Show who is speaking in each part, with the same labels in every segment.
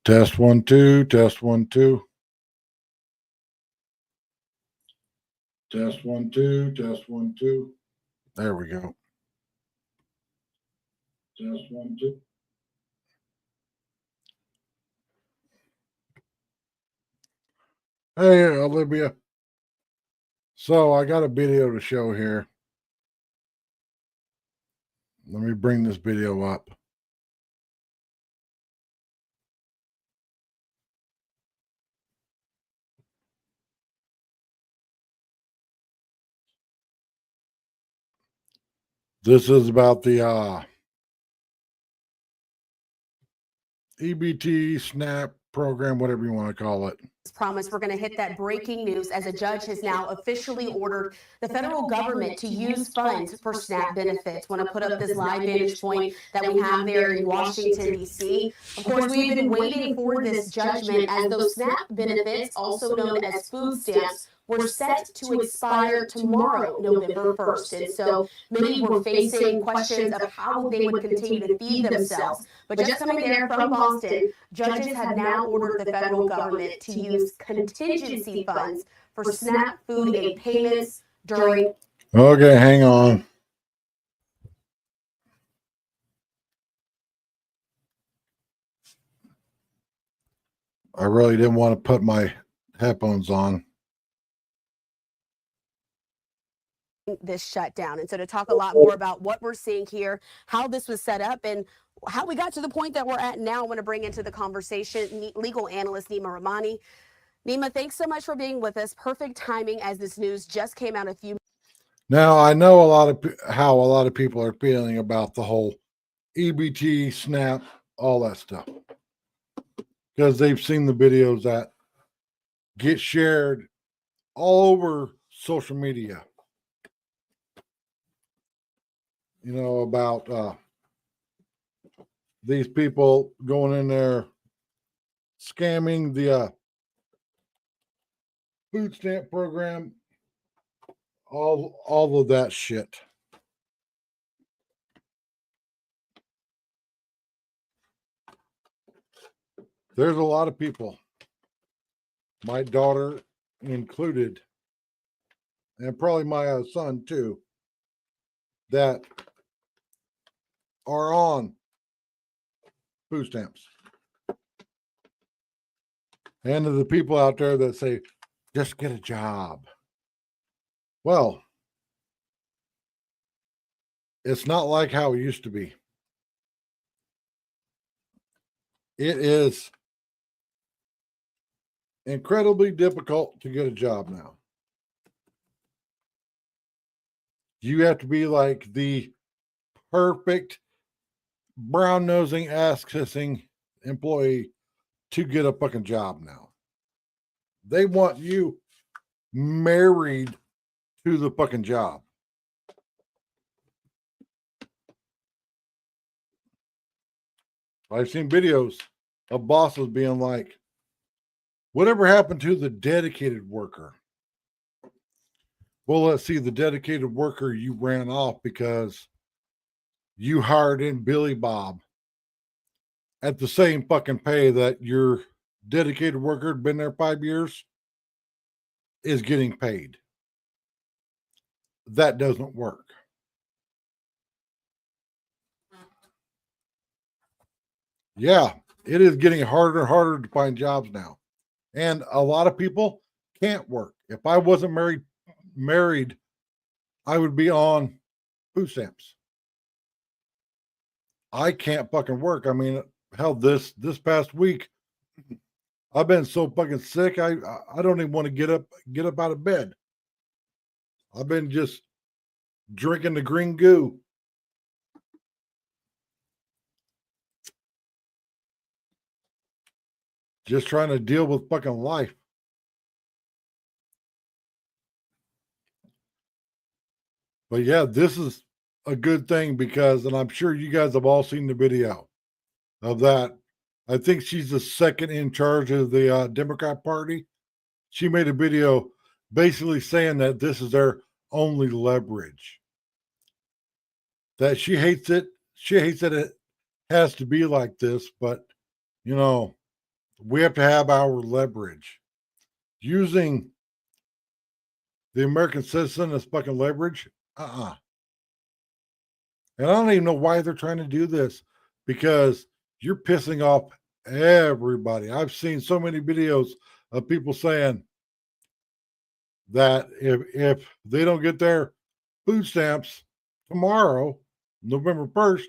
Speaker 1: Test 1 2, test 1 2. Test 1 2, test 1 2. There we go. Test 1 2. Hey, Olivia. So I got a video to show here. Let me bring this video up. This is about the EBT SNAP program, whatever you want to call it.
Speaker 2: Promise we're going to hit that breaking news as a judge has now officially ordered the federal government to use funds for SNAP benefits. Want to put up this live vantage point that we have there in Washington, D.C. Of course, we've been waiting for this judgment as those SNAP benefits, also known as food stamps, were set to expire tomorrow, November 1st. And so many were facing questions of how they would continue to feed themselves. But just coming there from Boston, judges have now ordered the federal government to use contingency funds for SNAP food aid payments during.
Speaker 1: Okay, hang on. I really didn't want to put my headphones on.
Speaker 2: This shutdown. And so to talk a lot more about what we're seeing here, how this was set up, and how we got to the point that we're at now, I want to bring into the conversation legal analyst Nima Rahmani. Nima, thanks so much for being with us. Perfect timing as this news just came out a few.
Speaker 1: Now, I know how a lot of people are feeling about the whole EBT, SNAP, all that stuff, because they've seen the videos that get shared all over social media. You know, about these people going in there scamming the food stamp program, all of that shit. There's a lot of people, my daughter included, and probably my son too, that are on food stamps. And to the people out there that say, just get a job. Well, it's not like how it used to be. It is incredibly difficult to get a job now. You have to be like the perfect brown nosing, ass kissing employee to get a fucking job now. They want you married to the fucking job. I've seen videos of bosses being like, whatever happened to the dedicated worker? Well, let's see, the dedicated worker you ran off because you hired in Billy Bob at the same fucking pay that your dedicated worker had been there 5 years is getting paid. That doesn't work. Yeah, it is getting harder and harder to find jobs now. And a lot of people can't work. If I wasn't married, I would be on food stamps. I can't fucking work. I mean, hell, this past week, I've been so fucking sick. I don't even want to get up out of bed. I've been just drinking the green goo. Just trying to deal with fucking life. But yeah, this is a good thing because, and I'm sure you guys have all seen the video of that. I think she's the second in charge of the Democrat Party. She made a video basically saying that this is their only leverage. That she hates it. She hates that it has to be like this, but you know, we have to have our leverage. Using the American citizen as fucking leverage, And I don't even know why they're trying to do this, because you're pissing off everybody. I've seen so many videos of people saying that if they don't get their food stamps tomorrow, November 1st,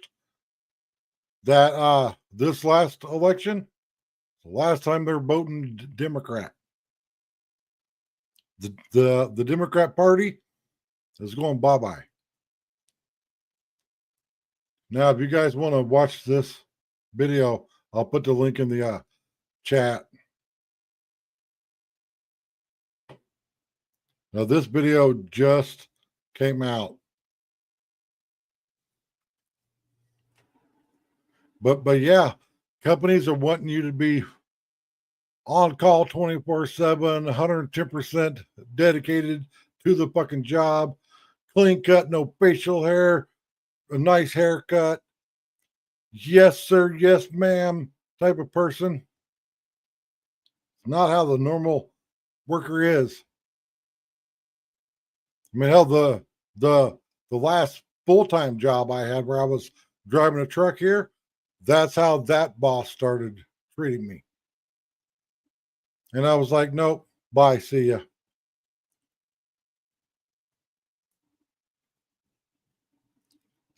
Speaker 1: that this last election, the last time they're voting Democrat. The Democrat Party is going bye-bye. Now, if you guys want to watch this video, I'll put the link in the chat. Now, this video just came out. But yeah, companies are wanting you to be on call 24/7, 110% dedicated to the fucking job, clean cut, no facial hair, a nice haircut, yes sir, yes ma'am type of person. Not how the normal worker is. I mean, hell, the last full-time job I had, where I was driving a truck here, that's how that boss started treating me. And I was like, nope, bye, see ya.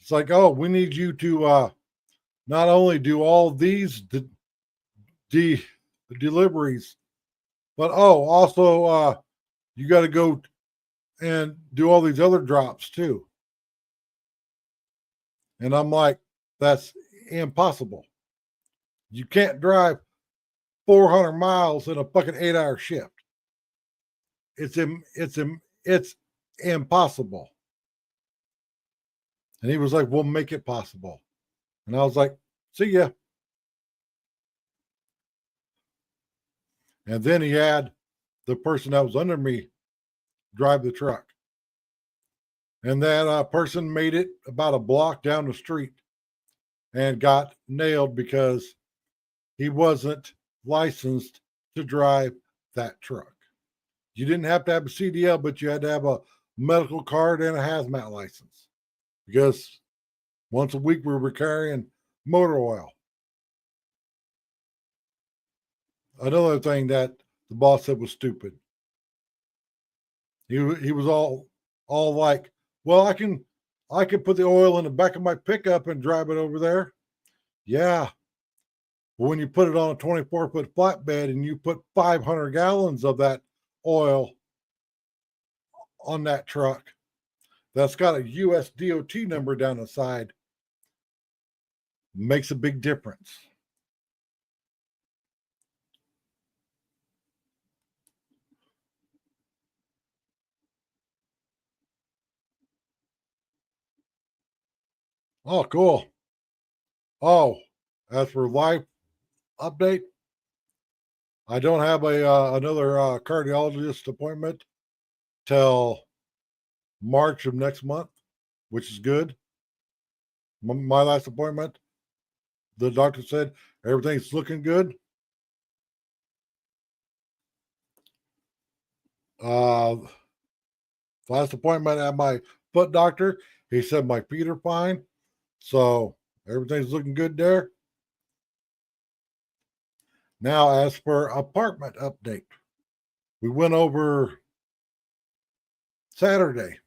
Speaker 1: It's like, oh, we need you to not only do all these deliveries, but also you got to go and do all these other drops too. And I'm like, that's impossible. You can't drive 400 miles in a fucking 8-hour shift. It's impossible. And he was like, we'll make it possible. And I was like, see ya. And then he had the person that was under me drive the truck. And that person made it about a block down the street and got nailed because he wasn't licensed to drive that truck. You didn't have to have a CDL, but you had to have a medical card and a hazmat license, because once a week we were carrying motor oil. Another thing that the boss said was stupid. He was all like, well, I can put the oil in the back of my pickup and drive it over there. Yeah. But when you put it on a 24-foot flatbed and you put 500 gallons of that oil on that truck, that's got a US DOT number down the side, makes a big difference. Oh, cool. Oh, as for life update, I don't have another cardiologist appointment till March of next month, which is good. My last appointment, the doctor said everything's looking good. Last appointment at my foot doctor, he said my feet are fine, so everything's looking good there. Now, as for apartment update, we went over Saturday,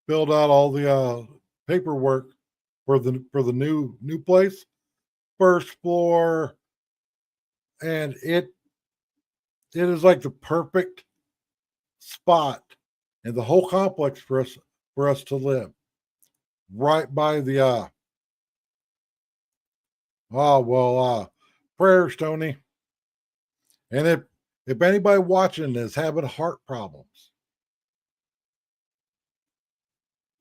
Speaker 1: filled out all the paperwork for the new place, first floor, and it is like the perfect spot in the whole complex for us to live, right by the prayers, Tony. And if anybody watching is having heart problems,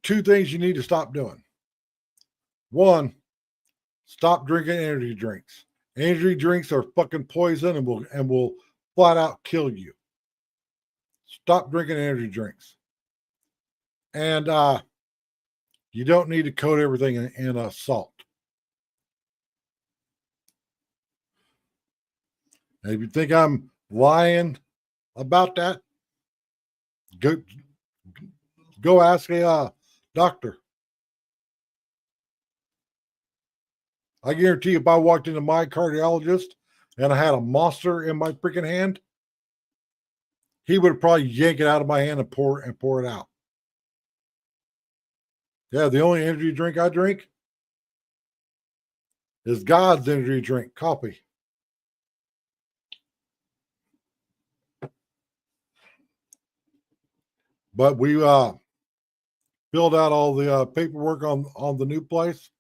Speaker 1: two things you need to stop doing. One, stop drinking energy drinks. Energy drinks are fucking poison and will flat out kill you. Stop drinking energy drinks. And you don't need to coat everything in salt. And if you think I'm lying about that, go ask a doctor. I guarantee if I walked into my cardiologist and I had a monster in my freaking hand, he would probably yank it out of my hand and pour it out. Yeah, the only energy drink I drink is God's energy drink, coffee. But we filled out all the paperwork on the new place.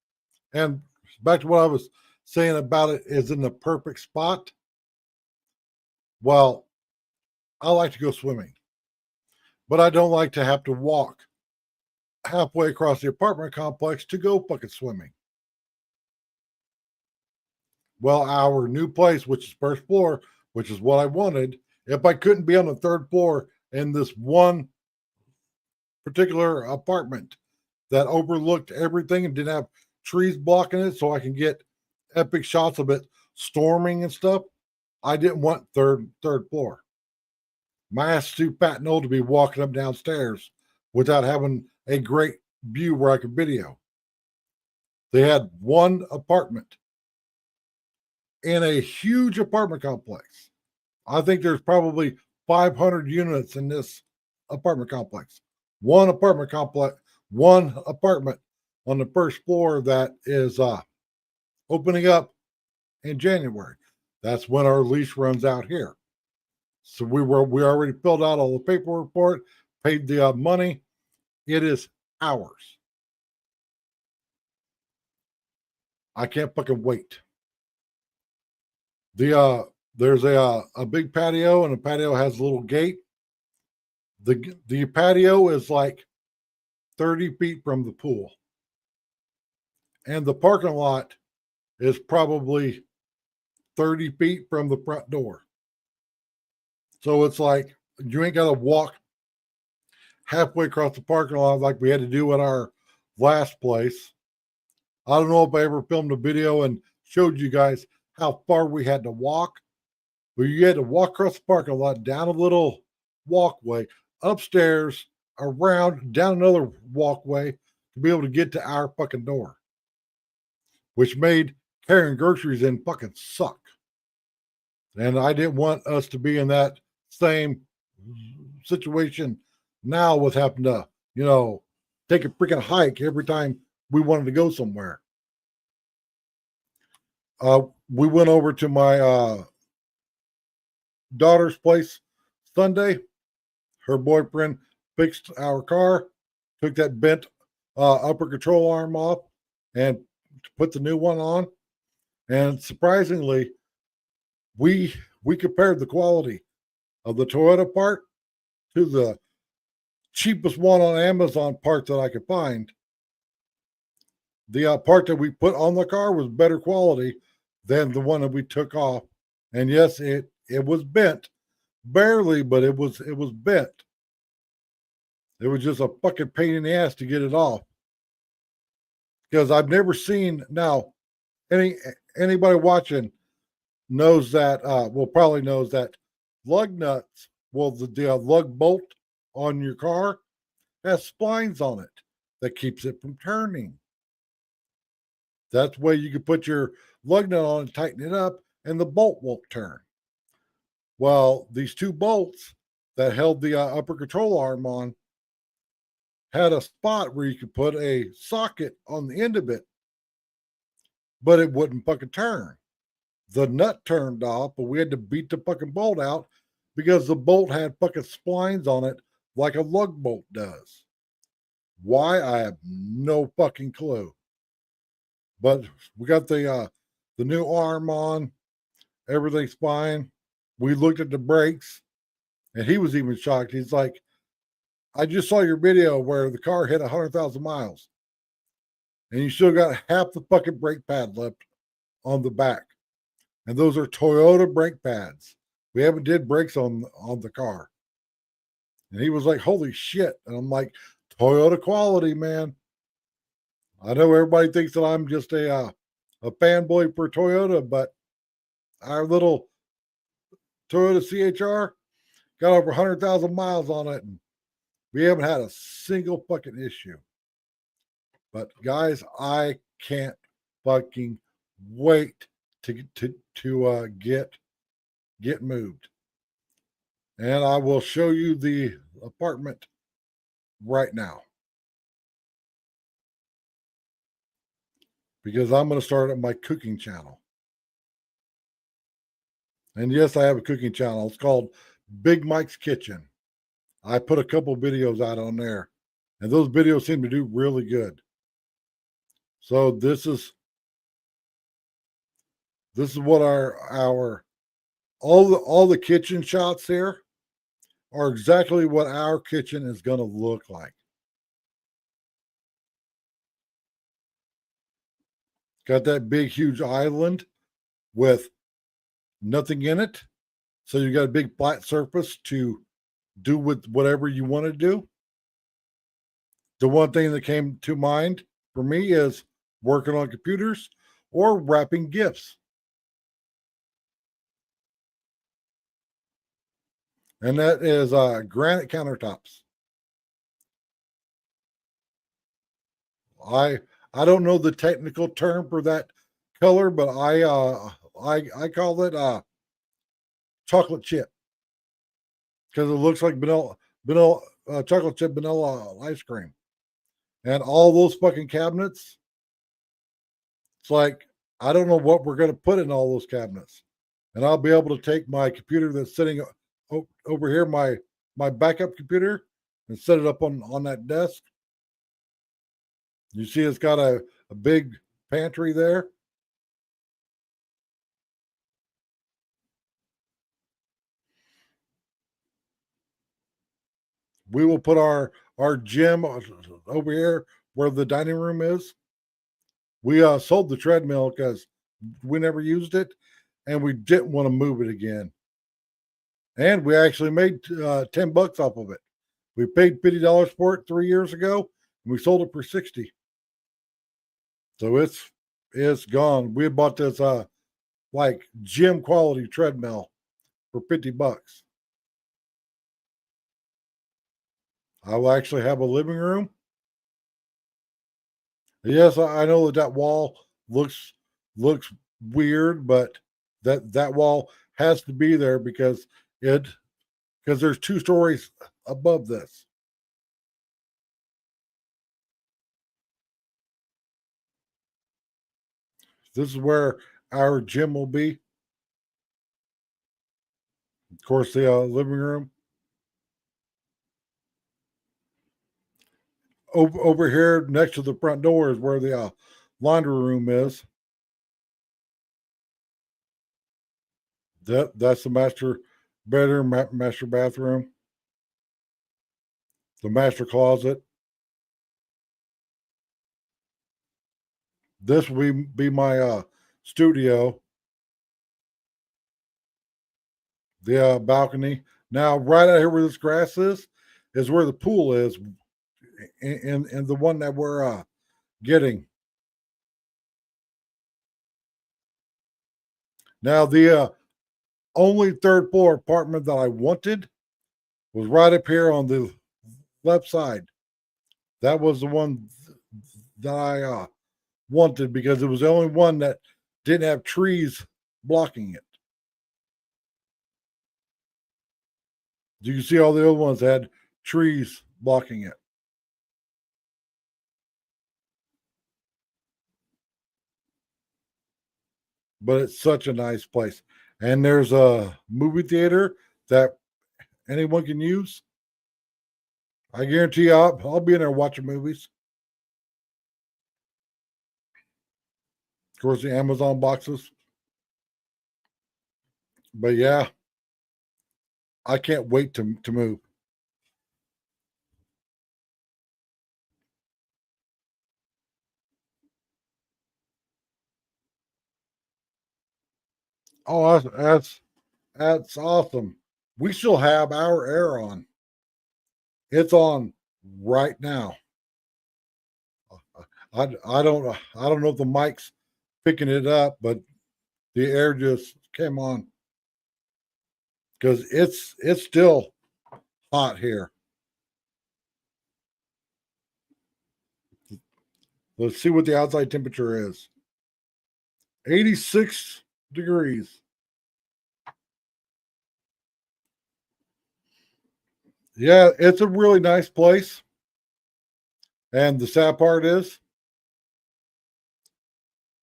Speaker 1: And back to what I was saying about it is in the perfect spot. Well, I like to go swimming, but I don't like to have to walk halfway across the apartment complex to go fucking swimming. Well, our new place, which is first floor, which is what I wanted, if I couldn't be on the third floor in this one particular apartment that overlooked everything and didn't have trees blocking it so I can get epic shots of it storming and stuff, I didn't want third floor. My ass is too fat and old to be walking up downstairs without having a great view where I could video. They had one apartment in a huge apartment complex. I think there's probably 500 units in this apartment complex. One apartment on the first floor that is opening up in January. That's when our lease runs out here. So we already filled out all the paperwork for it, paid the money. It is ours. I can't fucking wait. There's a big patio, and the patio has a little gate. The patio is like 30 feet from the pool, and the parking lot is probably 30 feet from the front door. So it's like you ain't got to walk halfway across the parking lot like we had to do at our last place. I don't know if I ever filmed a video and showed you guys how far we had to walk. But you had to walk across the parking lot, down a little walkway, upstairs, around, down another walkway to be able to get to our fucking door, which made carrying groceries in fucking suck. And I didn't want us to be in that same situation now with having to, take a freaking hike every time we wanted to go somewhere. We went over to my daughter's place Sunday. Her boyfriend fixed our car, took that bent upper control arm off, and put the new one on. And surprisingly, we compared the quality of the Toyota part to the cheapest one on Amazon part that I could find. The part that we put on the car was better quality than the one that we took off. And yes, it was bent, barely, but it was bent. It was just a fucking pain in the ass to get it off. Because I've never seen, now, anybody watching knows that, probably knows that lug nuts, the lug bolt on your car has splines on it that keeps it from turning. That's why you can put your lug nut on and tighten it up, and the bolt won't turn. Well, these two bolts that held the upper control arm on had a spot where you could put a socket on the end of it, but it wouldn't fucking turn. The nut turned off, but we had to beat the fucking bolt out because the bolt had fucking splines on it like a lug bolt does. Why? I have no fucking clue. But we got the new arm on. Everything's fine. We looked at the brakes, and he was even shocked. He's like, I just saw your video where the car hit 100,000 miles, and you still got half the fucking brake pad left on the back. And those are Toyota brake pads. We haven't did brakes on the car. And he was like, holy shit. And I'm like, Toyota quality, man. I know everybody thinks that I'm just a fanboy for Toyota, but our little Toyota CHR, got over 100,000 miles on it, and we haven't had a single fucking issue. But guys, I can't fucking wait to get moved. And I will show you the apartment right now, because I'm going to start up my cooking channel. And yes, I have a cooking channel. It's called Big Mike's Kitchen. I put a couple videos out on there, and those videos seem to do really good. So this is what our all the kitchen shots here are exactly what our kitchen is going to look like. Got that big huge island with nothing in it, so you got a big flat surface to do with whatever you want to do. The one thing that came to mind for me is working on computers or wrapping gifts. And that is granite countertops. I don't know the technical term for that color, but I call it chocolate chip, because it looks like vanilla chocolate chip vanilla ice cream. And all those fucking cabinets, it's like, I don't know what we're going to put in all those cabinets. And I'll be able to take my computer that's sitting over here, my backup computer, and set it up on that desk. You see it's got a big pantry there. We will put our gym over here where the dining room is. We sold the treadmill because we never used it, and we didn't want to move it again. And we actually made $10 off of it. We paid $50 for it 3 years ago, and we sold it for $60. So it's gone. We bought this like gym quality treadmill for $50. I will actually have a living room. Yes, I know that wall looks weird, but that wall has to be there because there's 2 stories above this. This is where our gym will be. Of course, the living room. Over here next to the front door is where the laundry room is. That's the master bedroom, master bathroom, the master closet. This will be my studio. The balcony. Now, right out here where this grass is where the pool is, and the one that we're getting. Now, the only 3rd floor apartment that I wanted was right up here on the left side. That was the one that I wanted because it was the only one that didn't have trees blocking it. You can see all the other ones had trees blocking it. But it's such a nice place. And there's a movie theater that anyone can use. I guarantee you I'll be in there watching movies. Of course, the Amazon boxes. But yeah, I can't wait to move. Oh, that's awesome. We still have our air on. It's on right now. I don't know if the mic's picking it up, but the air just came on. because it's still hot here. Let's see what the outside temperature is. 86 degrees. Yeah, it's a really nice place. And the sad part is,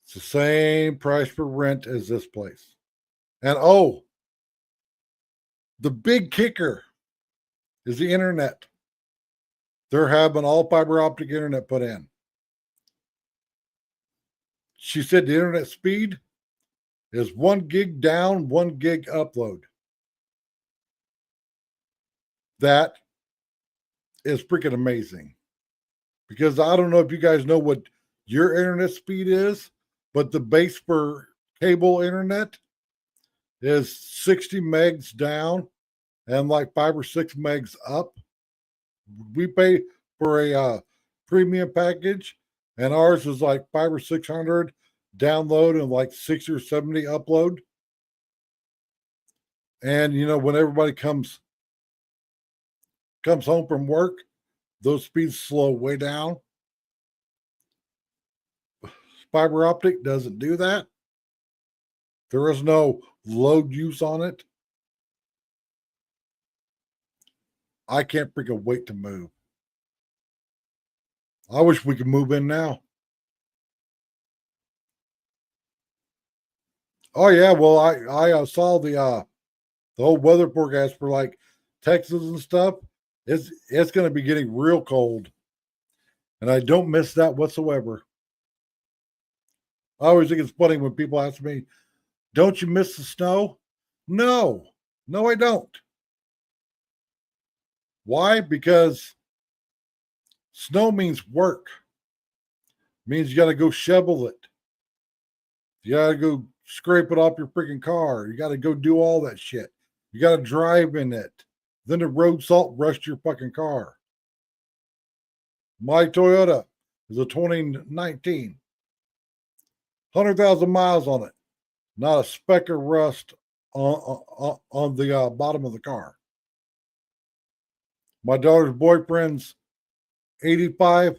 Speaker 1: it's the same price for rent as this place. And oh, the big kicker is the internet. They're having all fiber optic internet put in. She said the internet speed is 1 gig down, 1 gig upload. That is freaking amazing. Because I don't know if you guys know what your internet speed is, but the base for cable internet is 60 megs down and like 5 or 6 megs up. We pay for a premium package, and ours is like 500 or 600 download and like 60 or 70 upload. And you know, when everybody comes home from work, those speeds slow way down. Fiber optic doesn't do that. There is no load use on it. I can't freaking wait to move. I wish we could move in now. Oh yeah, well I saw the whole weather forecast for like Texas and stuff. It's going to be getting real cold, and I don't miss that whatsoever. I always think it's funny when people ask me, "Don't you miss the snow?" No, I don't. Why? Because snow means work. Means you got to go shovel it. You got to go scrape it off your freaking car. You got to go do all that shit. You got to drive in it. Then the road salt rushed your fucking car. My Toyota is a 2019. 100,000 miles on it. Not a speck of rust on the bottom of the car. My daughter's boyfriend's 85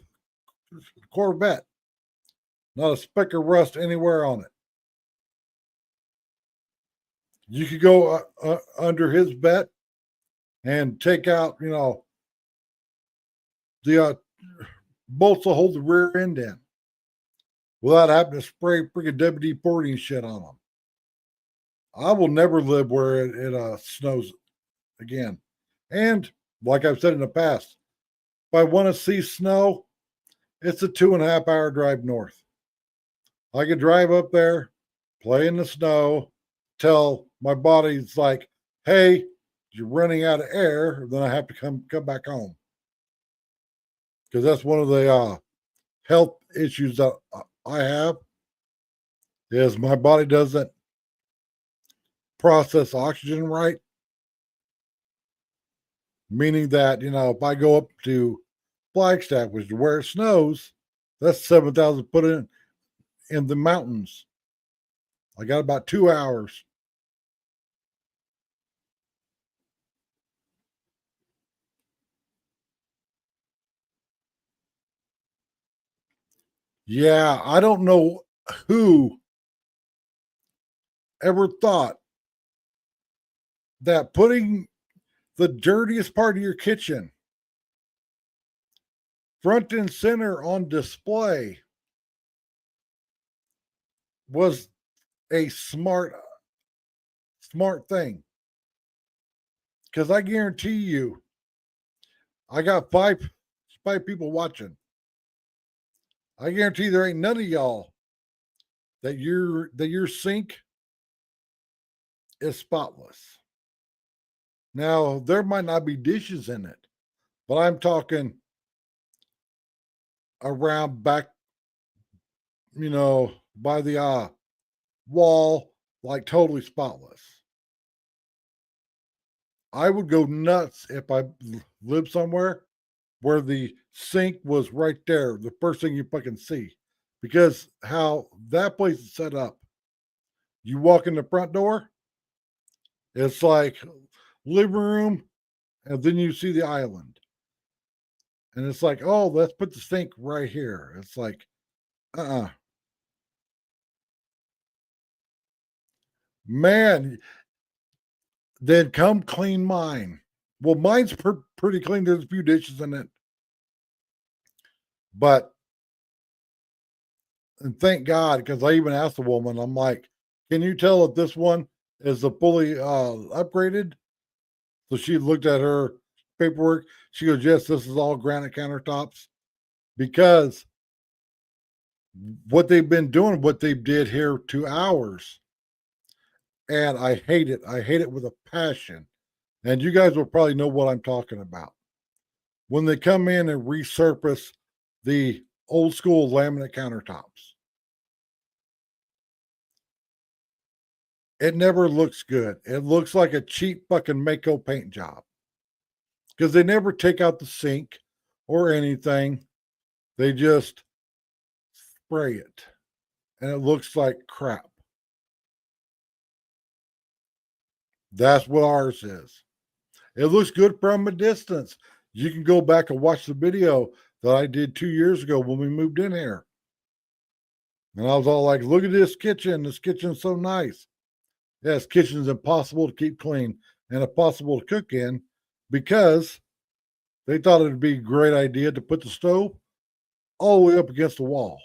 Speaker 1: Corvette. Not a speck of rust anywhere on it. You could go under his vet and take out, you know, the bolts that hold the rear end in without having to spray freaking WD-40 and shit on them. I will never live where it snows again. And like I've said in the past, if I want to see snow, it's a 2.5 hour drive north. I could drive up there, play in the snow, till my body's like, hey, you're running out of air, then I have to come back home. Because that's one of the health issues that I have, is my body doesn't process oxygen right. Meaning that, you know, if I go up to Flagstaff, which is where it snows, that's 7,000 put in the mountains. I got about 2 hours. Yeah, I don't know who ever thought that putting the dirtiest part of your kitchen front and center on display was a smart thing. Because I guarantee you, I got five people watching. I guarantee there ain't none of y'all that your sink is spotless. Now, there might not be dishes in it, but I'm talking around back, you know, by the wall, like totally spotless. I would go nuts if I lived somewhere where the sink was right there, the first thing you fucking see. Because how that place is set up, you walk in the front door, it's like living room, and then you see the island. And it's like, oh, let's put the sink right here. It's like, uh-uh. Man, then come clean mine. Well, mine's pretty clean. There's a few dishes in it. But, and thank God, because I even asked the woman, I'm like, can you tell if this one is the fully upgraded? So she looked at her paperwork. She goes, yes, this is all granite countertops. Because what they've been doing, what they did here 2 hours, and I hate it. I hate it with a passion. And you guys will probably know what I'm talking about. When they come in and resurface the old school laminate countertops, it never looks good. It looks like a cheap fucking Mako paint job because they never take out the sink or anything. They just spray it and it looks like crap. That's what ours is. It looks good from a distance. You can go back and watch the video that I did 2 years ago when we moved in here. And I was all like, look at this kitchen. This kitchen's so nice. Yes, kitchen's impossible to keep clean and impossible to cook in because they thought it'd be a great idea to put the stove all the way up against the wall.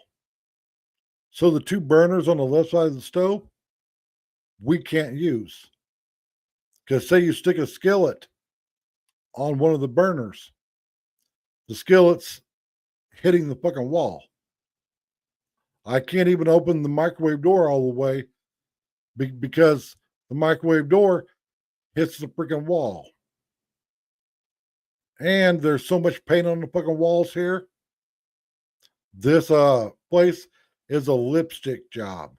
Speaker 1: So the two burners on the left side of the stove, we can't use. Because say you stick a skillet on one of the burners, the skillet's hitting the fucking wall. I can't even open the microwave door all the way because the microwave door hits the freaking wall. And there's so much paint on the fucking walls here. This place is a lipstick job.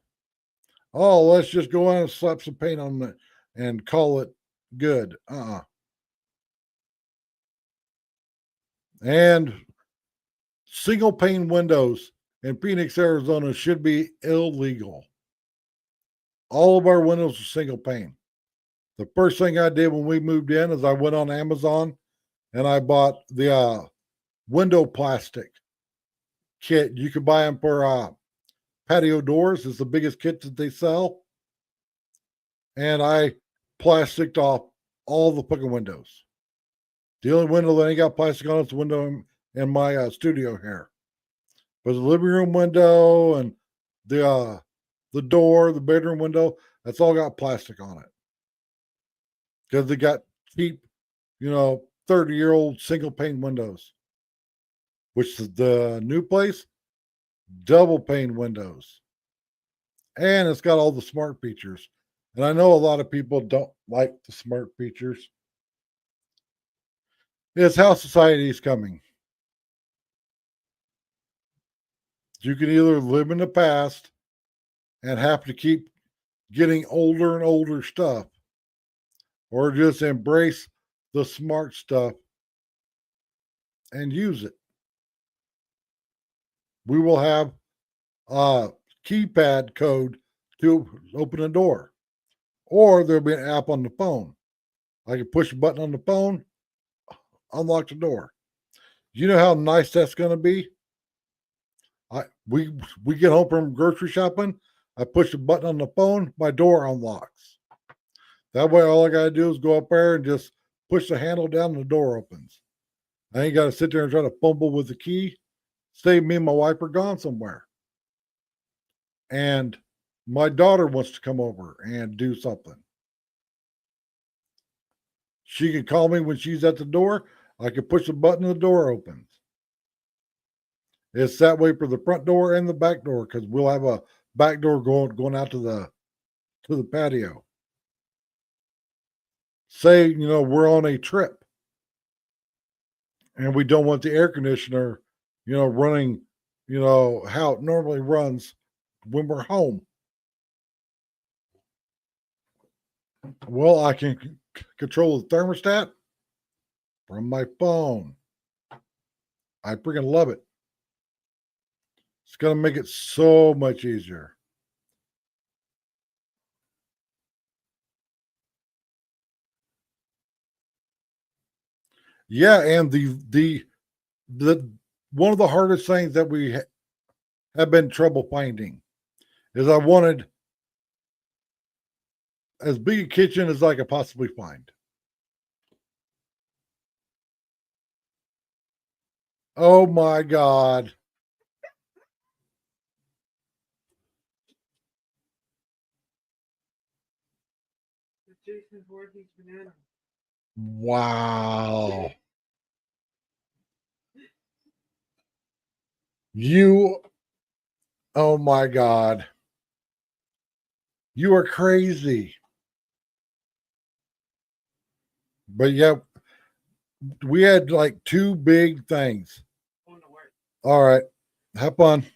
Speaker 1: Oh, let's just go in and slap some paint on it and call it good. And single pane windows in Phoenix, Arizona should be illegal. All of our windows are single pane. The first thing I did when we moved in is I went on Amazon and I bought the window plastic kit. You can buy them for patio doors. It's the biggest kit that they sell. And I plasticed off all the fucking windows. The only window that ain't got plastic on it is the window in my studio here. But the living room window and the door, the bedroom window, that's all got plastic on it. Because they got cheap, 30-year-old single pane windows. Which is the new place, double pane windows. And it's got all the smart features. And I know a lot of people don't like the smart features. It's how society is coming. You can either live in the past and have to keep getting older and older stuff, or just embrace the smart stuff and use it. We will have a keypad code to open a door, or there'll be an app on the phone. I can push a button on the phone, unlock the door. You know how nice that's going to be? We get home from grocery shopping. I push a button on the phone, my door unlocks. That way, all I got to do is go up there and just push the handle down and the door opens. I ain't got to sit there and try to fumble with the key. Say me and my wife are gone somewhere. And my daughter wants to come over and do something. She can call me when she's at the door. I can push a button and the door opens. It's that way for the front door and the back door because we'll have a back door going out to the patio. Say, we're on a trip and we don't want the air conditioner, running, how it normally runs when we're home. Well, I can control the thermostat from my phone. I freaking love it. It's going to make it so much easier. Yeah, and the one of the hardest things that we have been trouble finding is I wanted as big a kitchen as I could possibly find. Oh my God.
Speaker 3: Jason Voorhees banana.
Speaker 1: Wow. You, oh my God. You are crazy. But yeah, we had like two big things.
Speaker 3: On the work.
Speaker 1: All right. Have fun.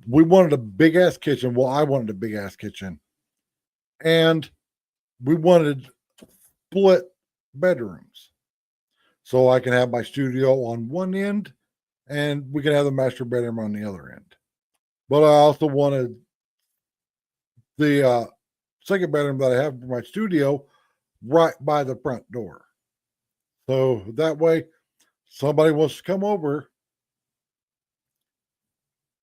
Speaker 1: We wanted a big ass kitchen. Well, I wanted a big ass kitchen. And we wanted split bedrooms. So I can have my studio on one end and we can have the master bedroom on the other end. But I also wanted the second bedroom that I have for my studio right by the front door. So that way, somebody wants to come over,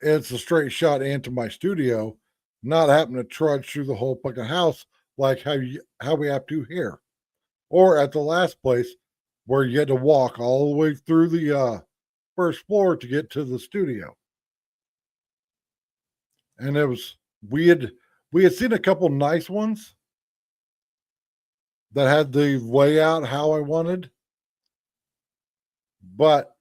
Speaker 1: it's a straight shot into my studio, not having to trudge through the whole fucking house like how we have to here. Or at the last place where you had to walk all the way through the first floor to get to the studio. And it was we had seen a couple nice ones that had the layout how I wanted. But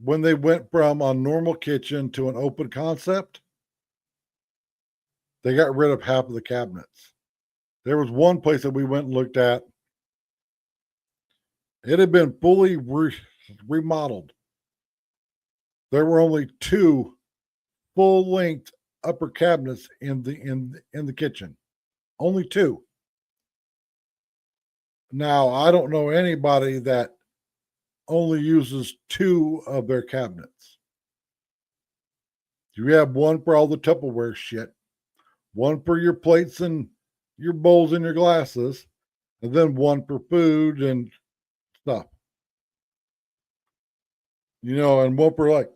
Speaker 1: when they went from a normal kitchen to an open concept, they got rid of half of the cabinets. There was one place that we went and looked at. It had been fully remodeled. There were only two full-length upper cabinets in the kitchen. Only two. Now, I don't know anybody that only uses two of their cabinets. You have one for all the Tupperware shit, one for your plates and your bowls and your glasses, and then one for food and stuff. You know, and one for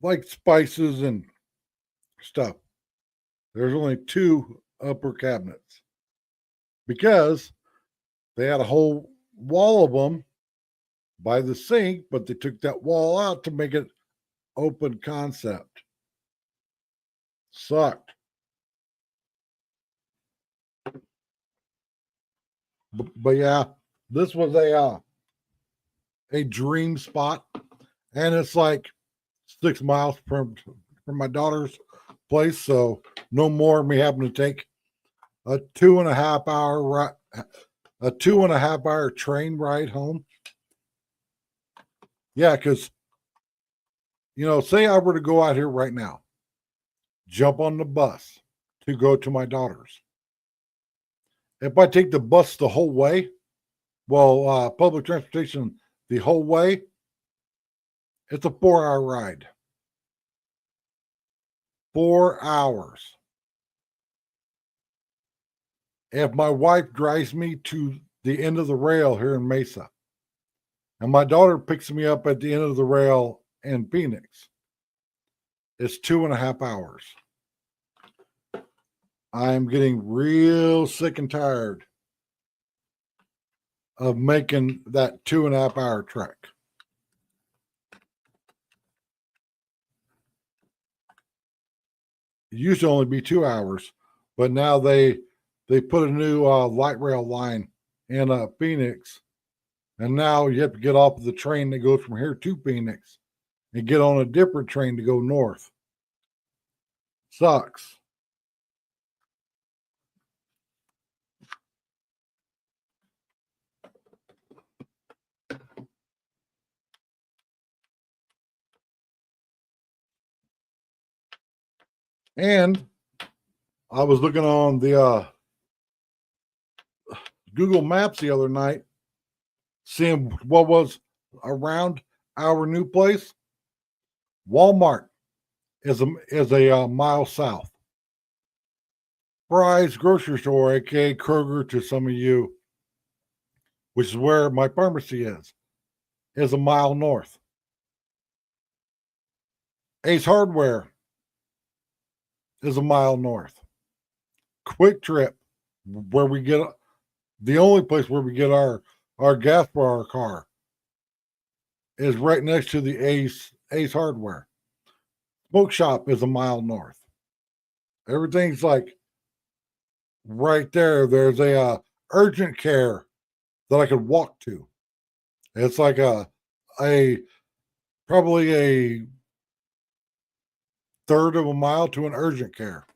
Speaker 1: like spices and stuff. There's only two upper cabinets because they had a whole wall of them by the sink, but they took that wall out to make it open concept. Sucked. But yeah, this was a dream spot, and it's like 6 miles from my daughter's place, so no more me having to take a 2.5 hour a 2.5 hour train ride home. Yeah, because say I were to go out here right now, jump on the bus to go to my daughter's. If I take the bus the whole way, public transportation the whole way, it's a 4-hour ride. 4 hours. If my wife drives me to the end of the rail here in Mesa, and my daughter picks me up at the end of the rail in Phoenix, it's 2.5 hours. I'm getting real sick and tired of making that 2.5 hour trek. It used to only be 2 hours, but now they put a new light rail line in Phoenix, and now you have to get off of the train that goes from here to Phoenix and get on a different train to go north. Sucks. And I was looking on the Google Maps the other night, seeing what was around our new place. Walmart is a mile south. Fry's grocery store, aka Kroger, to some of you, which is where my pharmacy is a mile north. Ace Hardware is a mile north. Quick Trip, where we get the only place where we get our gas for our car, is right next to the Ace Hardware. Smoke Shop is a mile north. Everything's like right there. There's a urgent care that I could walk to. It's like a probably a third of a mile to an urgent care.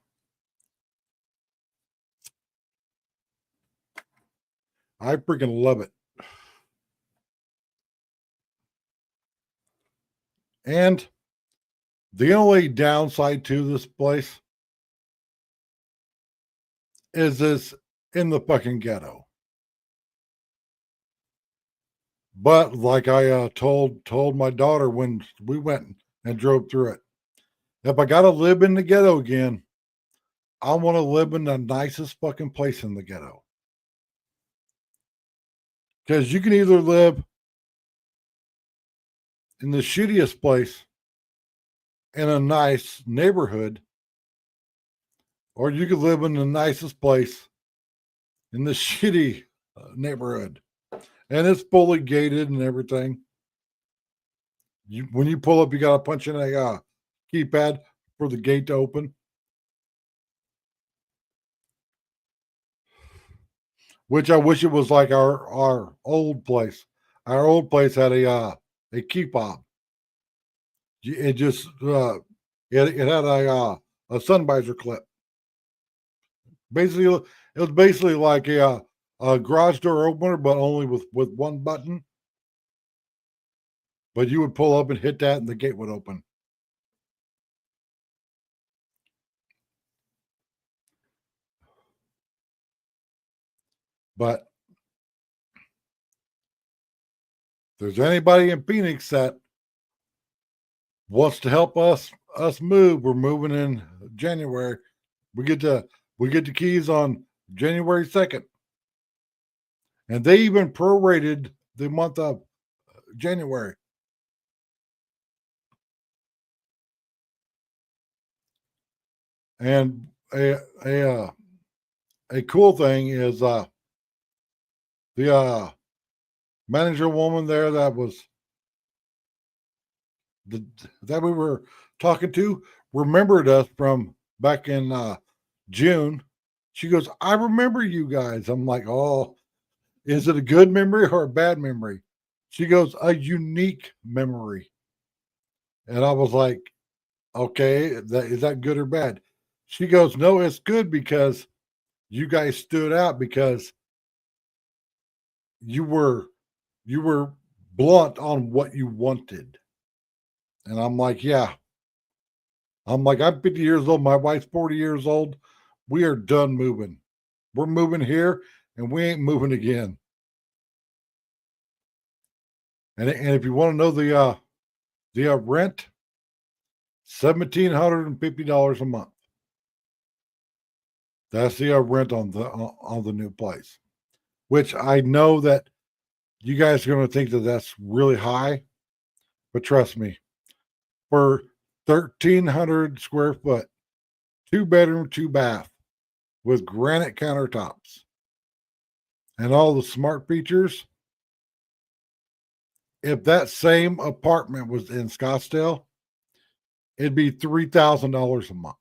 Speaker 1: I freaking love it. And the only downside to this place is it's in the fucking ghetto. But like I told my daughter when we went and drove through it, if I gotta live in the ghetto again, I want to live in the nicest fucking place in the ghetto. Because you can either live in the shittiest place in a nice neighborhood, or you could live in the nicest place in the shitty neighborhood. And it's fully gated and everything. When you pull up, you got to punch in a keypad for the gate to open. Which I wish it was like our old place. Our old place had a key fob. It just it had a sun visor clip. Basically, it was basically like a garage door opener, but only with one button. But you would pull up and hit that, and the gate would open. But if there's anybody in Phoenix that wants to help us move, we're moving in January. We get the keys on January 2nd. And they even prorated the month of January. And a cool thing is the manager woman there that we were talking to remembered us from back in June. She goes, I remember you guys. I'm like, oh, is it a good memory or a bad memory? She goes, a unique memory. And I was like, okay, is that good or bad? She goes, no, it's good because you guys stood out because you were blunt on what you wanted. And I'm like, yeah. I'm like, I'm 50 years old. My wife's 40 years old. We are done moving. We're moving here and we ain't moving again. And if you want to know the rent, $1,750 a month. That's the rent on the new place, which I know that you guys are going to think that that's really high, but trust me, for 1,300 square foot, 2-bedroom, 2-bath with granite countertops and all the smart features. If that same apartment was in Scottsdale, it'd be $3,000 a month.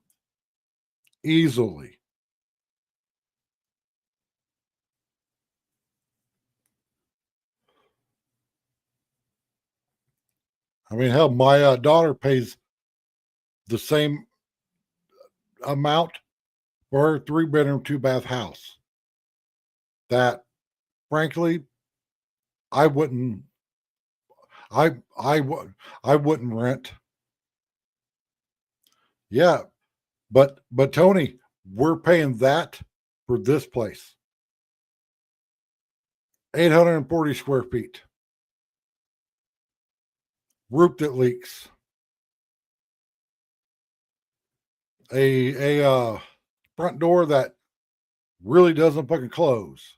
Speaker 1: Easily. I mean, hell, my daughter pays the same amount for her 3-bedroom, 2-bath house. That, frankly, I wouldn't rent. Yeah, but Tony, we're paying that for this place. 840 square feet. Roof that leaks. A front door that really doesn't fucking close.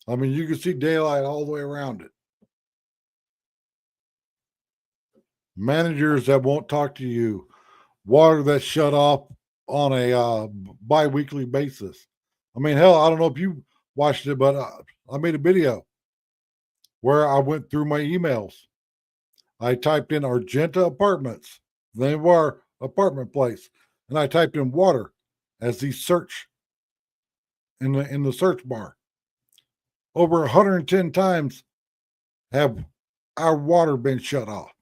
Speaker 1: I mean, you can see daylight all the way around it. Managers that won't talk to you, water that's shut off on a bi-weekly basis. I mean, hell, I don't know if you watched it, but I made a video where I went through my emails. I typed in Argenta Apartments, the name of our apartment place, and I typed in water as the search in the search bar. Over 110 times have our water been shut off.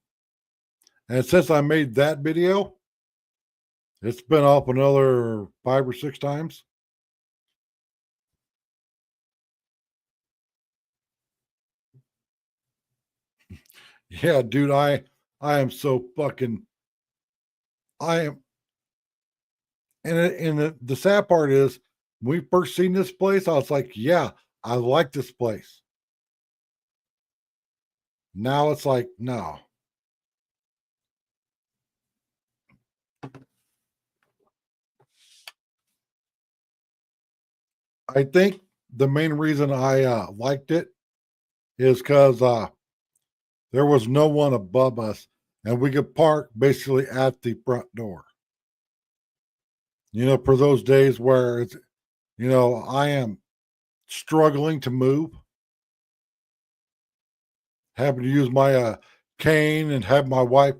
Speaker 1: And since I made that video, it's been off another 5 or 6 times. Yeah, dude, I am so fucking I am and the sad part is when we first seen this place, I was like, yeah, I like this place. Now it's like, no. I think the main reason I liked it is because there was no one above us and we could park basically at the front door. You know, for those days where it's, you know, I am struggling to move, having to use my cane and have my wife,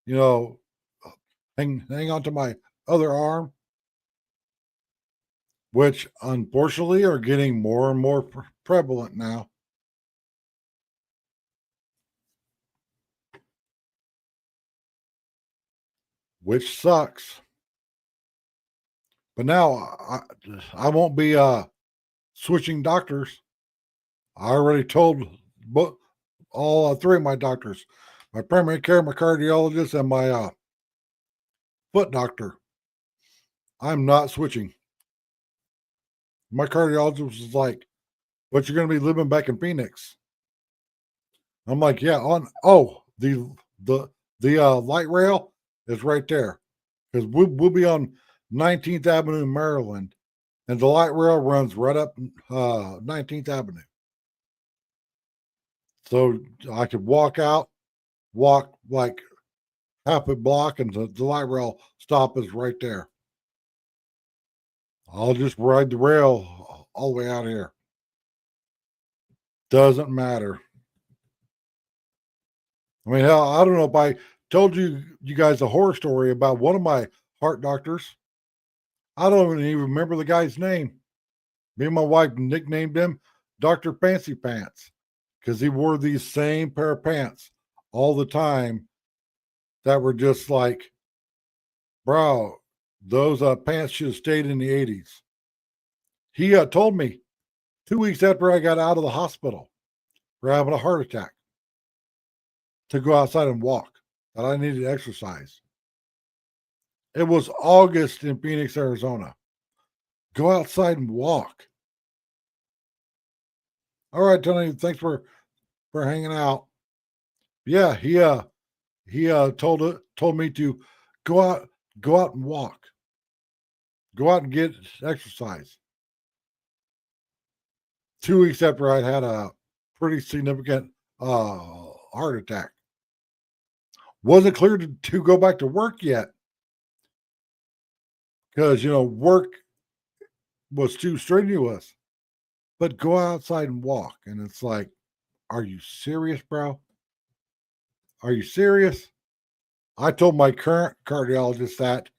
Speaker 1: you know, hang on to my other arm, which unfortunately are getting more and more prevalent now. Which sucks. But now I won't be switching doctors. I already told all 3 of my doctors, my primary care, my cardiologist, and my foot doctor, I'm not switching. My cardiologist was like, "But you're going to be living back in Phoenix." I'm like, "Yeah." The light rail is right there because we'll be on 19th Avenue, Maryland, and the light rail runs right up 19th Avenue. So I could walk like half a block, and the light rail stop is right there. I'll just ride the rail all the way out here. Doesn't matter. I mean, hell, I don't know if I told you guys a horror story about one of my heart doctors. I don't even remember the guy's name. Me and my wife nicknamed him Dr. Fancy Pants because he wore these same pair of pants all the time that were just like, bro, those pants should have stayed in the 80s. He told me 2 weeks after I got out of the hospital for having a heart attack to go outside and walk, that I needed exercise. It was August in Phoenix, Arizona. Go outside and walk. All right, Tony, thanks for hanging out. Yeah, he told me to go out and walk. Go out and get exercise. 2 weeks after I'd had a pretty significant heart attack. Wasn't clear to go back to work yet because, you know, work was too strenuous. But go outside and walk. And it's like, are you serious, bro? Are you serious? I told my current cardiologist that,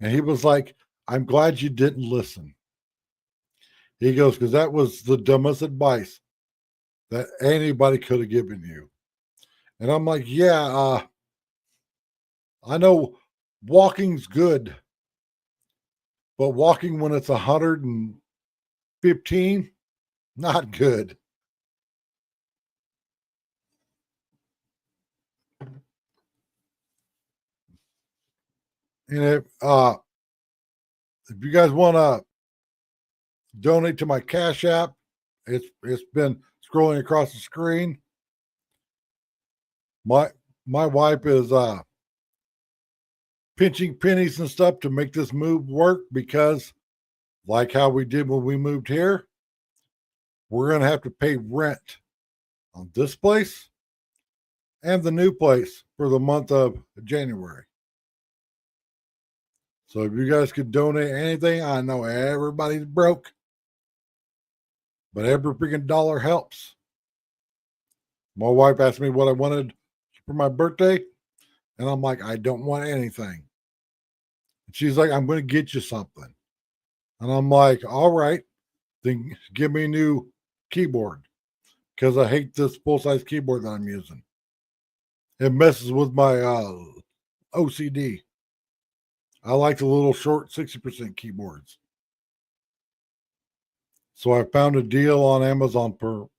Speaker 1: and he was like, I'm glad you didn't listen. He goes, because that was the dumbest advice that anybody could have given you. And I'm like, yeah, I know walking's good, but walking when it's 115, not good. And if you guys want to donate to my Cash App, it's been scrolling across the screen. My wife is pinching pennies and stuff to make this move work because, like how we did when we moved here, we're going to have to pay rent on this place and the new place for the month of January. So if you guys could donate anything, I know everybody's broke, but every freaking dollar helps. My wife asked me what I wanted for my birthday, and I'm like, I don't want anything. And she's like, I'm going to get you something. And I'm like, all right, then give me a new keyboard because I hate this full size keyboard that I'm using. It messes with my OCD. I like the little short 60% keyboards. So I found a deal on Amazon for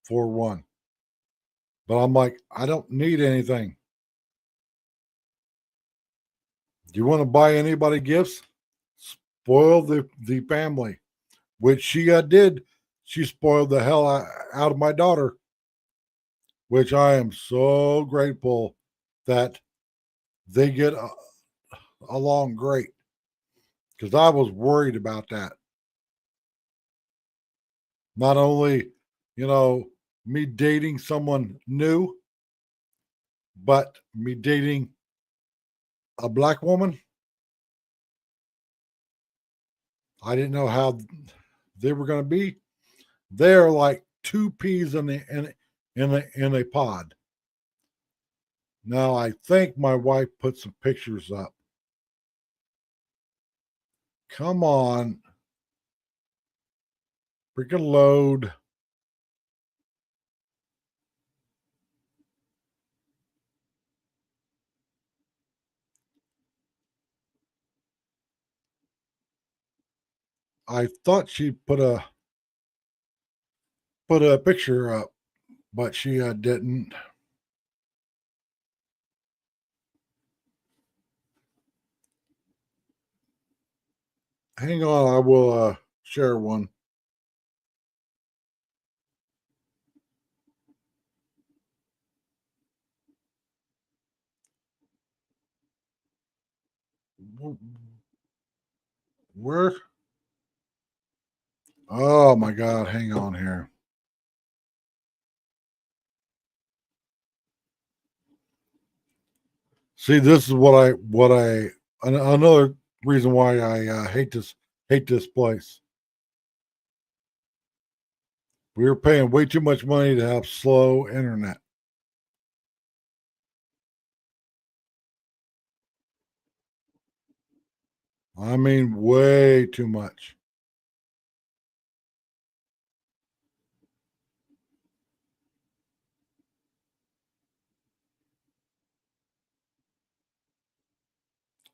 Speaker 1: one. But I'm like, I don't need anything. Do you want to buy anybody gifts? Spoil the family, which she did. She spoiled the hell out of my daughter, which I am so grateful that they get along great, because I was worried about that. Not only, me dating someone new, but me dating a black woman. I didn't know how they were going to be. They're like two peas in a pod. Now I think my wife put some pictures up. Come on, freaking load. I thought she put a picture up, but she didn't. Hang on, I will share one. Where? Oh my God! Hang on here. See, this is another reason why I hate this place. We were paying way too much money to have slow internet. I mean, way too much.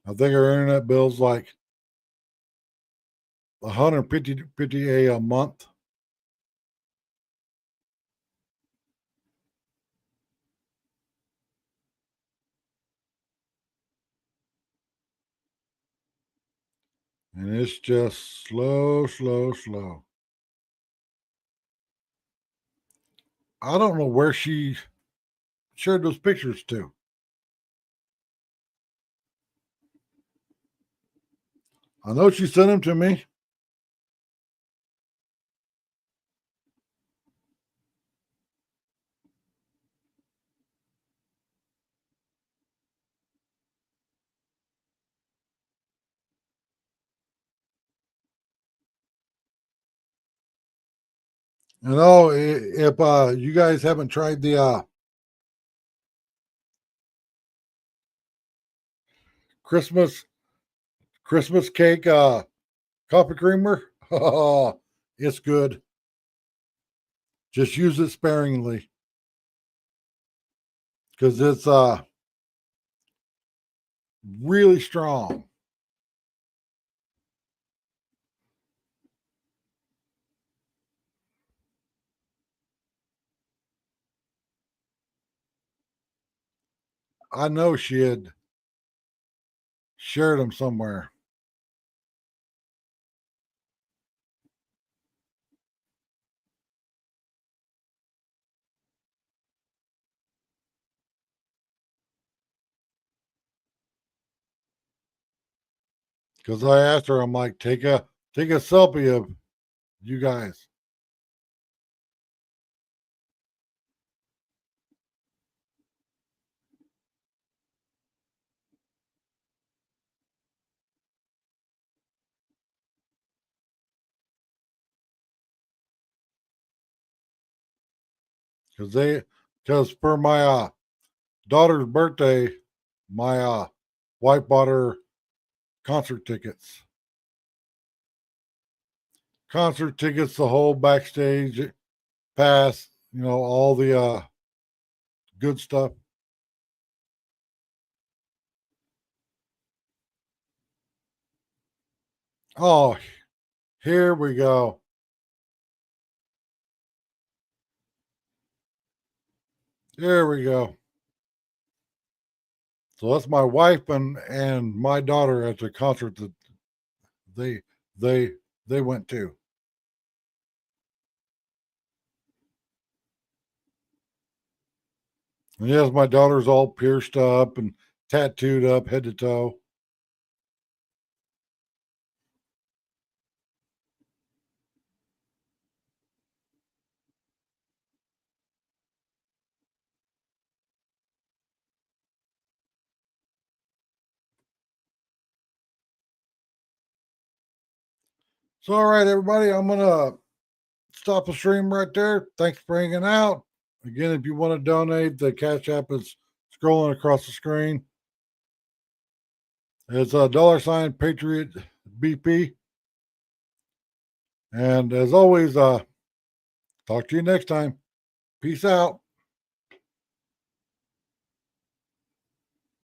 Speaker 1: I think our internet bill's like 150 a month. And it's just slow, slow, slow. I don't know where she shared those pictures to. I know she sent them to me. If you guys haven't tried the Christmas cake coffee creamer, oh, it's good. Just use it sparingly because it's really strong. I know she had shared them somewhere. Because I asked her, I'm like, take a selfie of you guys. because for my daughter's birthday, my wife bought her concert tickets. Concert tickets, the whole backstage pass, all the good stuff. Oh, here we go. There we go. So that's my wife and my daughter at the concert that they they went to. And yes, my daughter's all pierced up and tattooed up head to toe. So all right, everybody, I'm gonna stop the stream right there. Thanks for hanging out. Again, if you want to donate, the Cash App is scrolling across the screen. It's a $ Patriot BP. And as always, talk to you next time. Peace out.